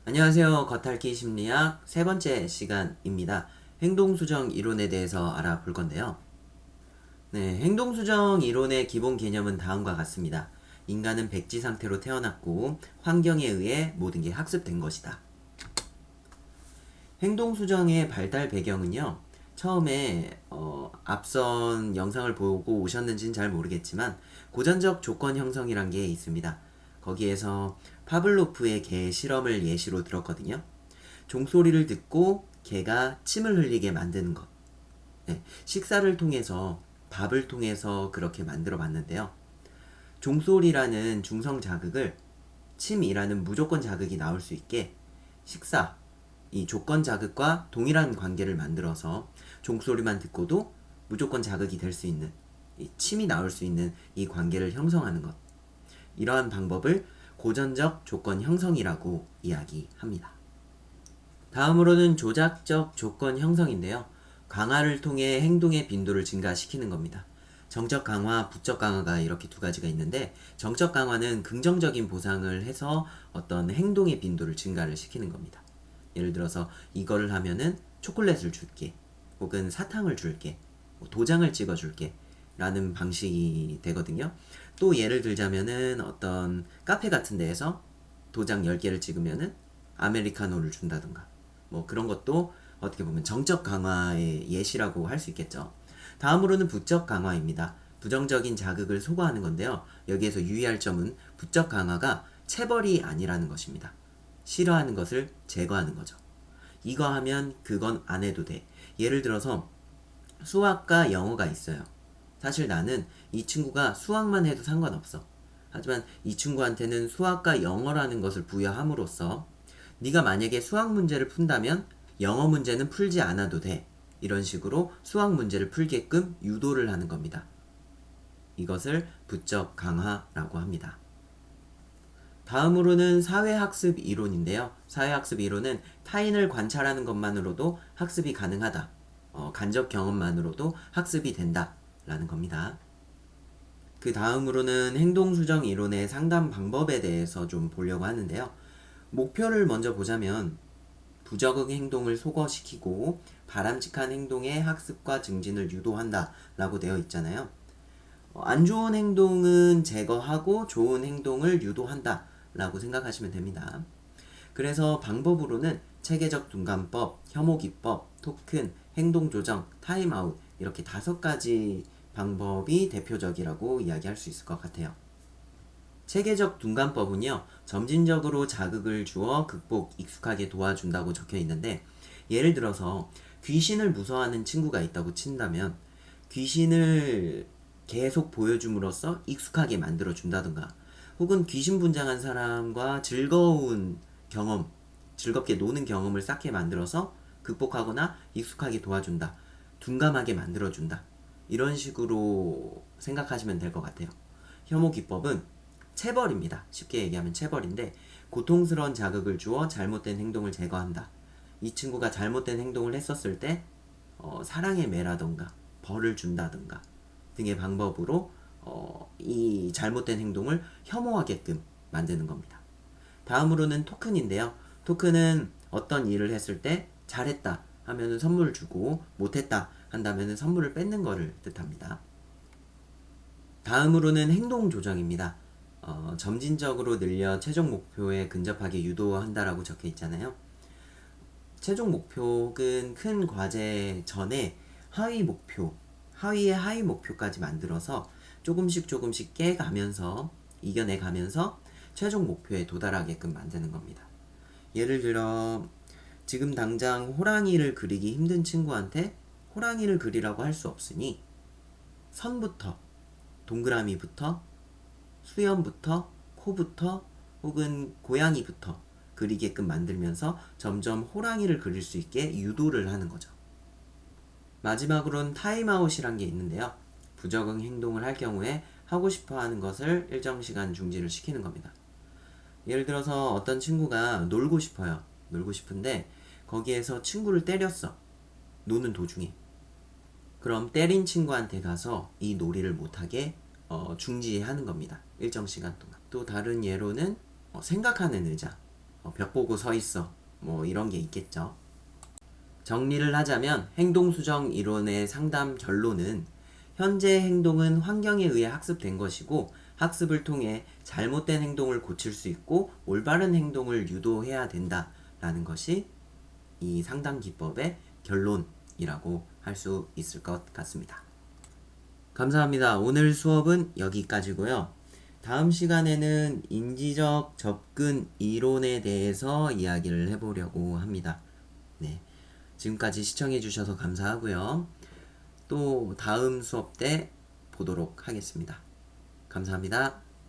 안녕하세요. 겉핥기 심리학 세 번째 시간입니다. 행동수정 이론에 대해서 알아볼 건데요. 네, 행동수정 이론의 기본 개념은 다음과 같습니다. 인간은 백지 상태로 태어났고 환경에 의해 모든 게 학습된 것이다. 행동수정의 발달 배경은요. 처음에 앞선 영상을 보고 오셨는지는 잘 모르겠지만 고전적 조건 형성이란 게 있습니다. 거기에서 파블로프의 개 실험을 예시로 들었거든요. 종소리를 듣고 개가 침을 흘리게 만드는 것. 네, 식사를 통해서 밥을 통해서 그렇게 만들어 봤는데요. 종소리라는 중성 자극을 침이라는 무조건 자극이 나올 수 있게 식사, 이 조건 자극과 동일한 관계를 만들어서 종소리만 듣고도 무조건 자극이 될 수 있는 이 침이 나올 수 있는 이 관계를 형성하는 것. 이러한 방법을 고전적 조건 형성이라고 이야기합니다. 다음으로는 조작적 조건 형성인데요. 강화를 통해 행동의 빈도를 증가시키는 겁니다. 정적 강화, 부적 강화가 이렇게 두 가지가 있는데 정적 강화는 긍정적인 보상을 해서 어떤 행동의 빈도를 증가를 시키는 겁니다. 예를 들어서 이거를 하면은 초콜릿을 줄게 혹은 사탕을 줄게 도장을 찍어 줄게 라는 방식이 되거든요. 또 예를 들자면은 어떤 카페 같은 데에서 도장 10개를 찍으면은 아메리카노를 준다든가 뭐 그런 것도 어떻게 보면 정적 강화의 예시라고 할 수 있겠죠. 다음으로는 부적 강화입니다. 부정적인 자극을 소거하는 건데요. 여기에서 유의할 점은 부적 강화가 체벌이 아니라는 것입니다. 싫어하는 것을 제거하는 거죠. 이거 하면 그건 안 해도 돼. 예를 들어서 수학과 영어가 있어요. 사실 나는 이 친구가 수학만 해도 상관없어. 하지만 이 친구한테는 수학과 영어라는 것을 부여함으로써 네가 만약에 수학 문제를 푼다면 영어 문제는 풀지 않아도 돼. 이런 식으로 수학 문제를 풀게끔 유도를 하는 겁니다. 이것을 부적 강화라고 합니다. 다음으로는 사회학습 이론인데요. 사회학습 이론은 타인을 관찰하는 것만으로도 학습이 가능하다. 간접 경험만으로도 학습이 된다. 라는 겁니다. 그 다음으로는 행동수정 이론의 상담 방법에 대해서 좀 보려고 하는데요. 목표를 먼저 보자면 부적응 행동을 소거시키고 바람직한 행동의 학습과 증진을 유도한다 라고 되어 있잖아요. 안 좋은 행동은 제거하고 좋은 행동을 유도한다 라고 생각하시면 됩니다. 그래서 방법으로는 체계적 둔감법, 혐오기법, 토큰, 행동조정, 타임아웃 이렇게 5가지 방법이 대표적이라고 이야기할 수 있을 것 같아요. 체계적 둔감법은요, 점진적으로 자극을 주어 극복, 익숙하게 도와준다고 적혀 있는데, 예를 들어서 귀신을 무서워하는 친구가 있다고 친다면, 귀신을 계속 보여줌으로써 익숙하게 만들어준다든가, 혹은 귀신 분장한 사람과 즐거운 경험, 즐겁게 노는 경험을 쌓게 만들어서 극복하거나 익숙하게 도와준다. 둔감하게 만들어준다. 이런 식으로 생각하시면 될 것 같아요. 혐오 기법은 체벌입니다. 쉽게 얘기하면 체벌인데 고통스러운 자극을 주어 잘못된 행동을 제거한다. 이 친구가 잘못된 행동을 했었을 때 사랑의 매라던가 벌을 준다던가 등의 방법으로 이 잘못된 행동을 혐오하게끔 만드는 겁니다. 다음으로는 토큰인데요. 토큰은 어떤 일을 했을 때 잘했다 하면은 선물을 주고 못했다 한다면은 선물을 뺏는 거를 뜻합니다. 다음으로는 행동 조정입니다. 점진적으로 늘려 최종 목표에 근접하게 유도한다라고 적혀 있잖아요. 최종 목표는 큰 과제 전에 하위 목표, 하위의 하위 목표까지 만들어서 조금씩 깨가면서 이겨내가면서 최종 목표에 도달하게끔 만드는 겁니다. 예를 들어 지금 당장 호랑이를 그리기 힘든 친구한테 호랑이를 그리라고 할 수 없으니 선부터, 동그라미부터, 수염부터, 코부터 혹은 고양이부터 그리게끔 만들면서 점점 호랑이를 그릴 수 있게 유도를 하는 거죠. 마지막으로는 타임아웃이란 게 있는데요. 부적응 행동을 할 경우에 하고 싶어 하는 것을 일정 시간 중지를 시키는 겁니다. 예를 들어서 어떤 친구가 놀고 싶어요. 놀고 싶은데 거기에서 친구를 때렸어. 노는 도중에. 그럼 때린 친구한테 가서 이 놀이를 못하게 중지하는 겁니다. 일정 시간 동안. 또 다른 예로는 생각하는 의자. 벽 보고 서 있어. 뭐 이런 게 있겠죠. 정리를 하자면 행동수정 이론의 상담 결론은 현재 행동은 환경에 의해 학습된 것이고 학습을 통해 잘못된 행동을 고칠 수 있고 올바른 행동을 유도해야 된다라는 것이 이 상담 기법의 결론이라고 할 수 있을 것 같습니다. 감사합니다. 오늘 수업은 여기까지고요. 다음 시간에는 인지적 접근 이론에 대해서 이야기를 해보려고 합니다. 네. 지금까지 시청해주셔서 감사하고요. 또 다음 수업 때 보도록 하겠습니다. 감사합니다.